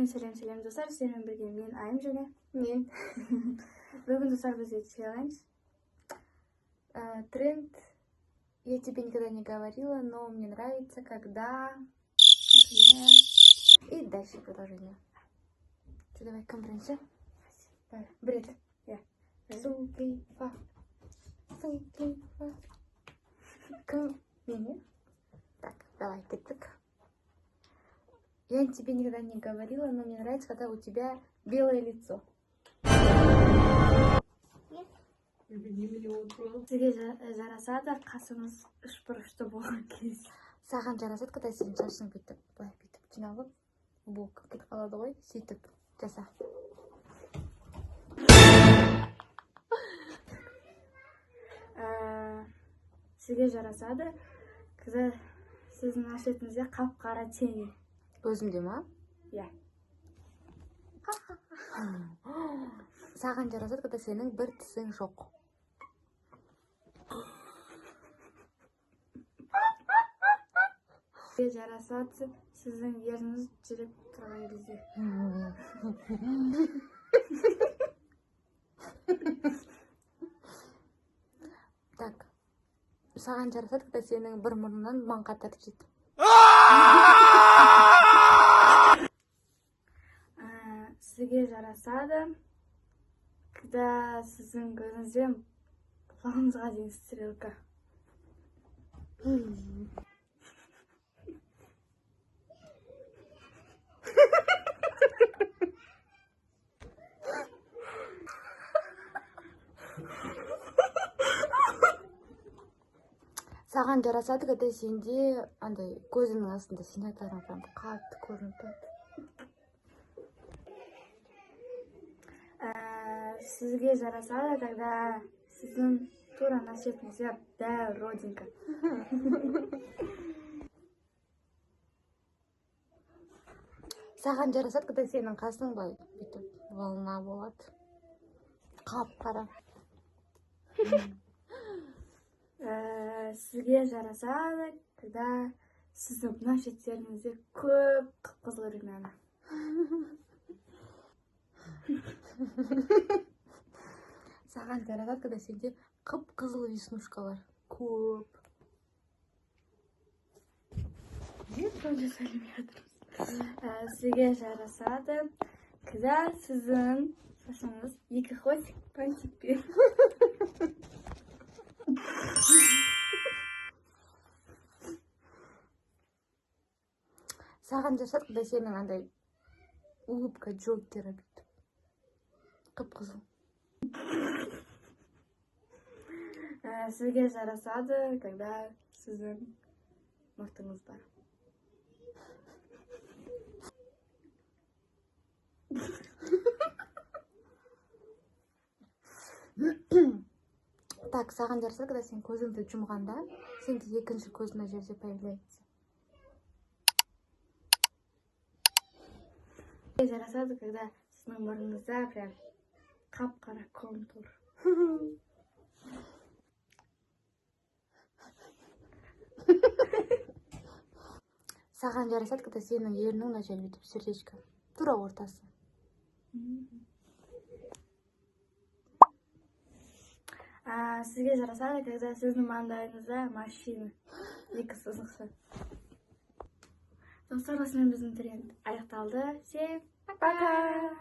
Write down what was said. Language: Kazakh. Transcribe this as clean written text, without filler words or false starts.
Сәлем достар, сіздермен бірге мен Айым және мен. Бүгін достар бізде челлендж. Тренд. Я тебе никогда не говорила, но мне нравится, когда, например, и дальше продолжение. Что, давай, кім бірінші? Бред. Султифа. Кім? Мен? Так, давай, кеттік. Я тебе никогда не говорила, но мне нравится, когда у тебя белое лицо. Сізге жарасады, қасыңыз үшбұрышты болған кез. Саған жарасады, когда сен шашың бүйтіп, былай бүйтіп жиналып, бұл кетіп қалады ғой, сөйтіп жаса. Сізге жарасады, когда сіздің ашетіңізде қап-қара теңі. Өзімде ма? Иә. Саған жарасады, когда сенің бір тісің жоқ. Сізге жарасады, сіздің еріңіз жүріп тұрған кезде. Так. Саған жарасады, когда сенің бір мұрнынан маңқа тартып жетті. Сізге жарасады, когда сіздің көзіңізден құлағыңызға дейін стрелка. Саған жарасады, когда сенде андай көзінің астында синяктарың прям қатты көрініп тұрады. Сізге жарасады, когда сіздің тура на шетіңізде дәу родинка. Саған жарасады, когда сенің қасың былай бүйтіп волна болады. Қап-қара. Сізге жарасады, когда сіздің мына шеттеріңізде көп қып-қызыл румяна. Саған жарасады, когда сенде қып-қызыл веснушкалар көп. Сізге жарасады, когда сіздің шашыңыз екі хвостик бантикпен. Саған жарасады, когда сенің андай улыбка Джокера бүйтіп. Қып-қызыл. Сізге жарасады, когда сіздің мұртыңыз бар. Так, саған жарасады, когда сен көзіңді жұмғанда, сенде екінші көз мына жерде появляется. Сізге жарасады, когда сіздің мұрныңызда прям қап-қара контур. Саған жарасады, когда сенің ерінің мына жерде бүйтіп сердечко. Тура ортасы. Сізге жарасады, когда сіздің маңдайыңызда машина. Екі сызықшы. Достар, осымен біздің тренд аяқталды. Всем пока!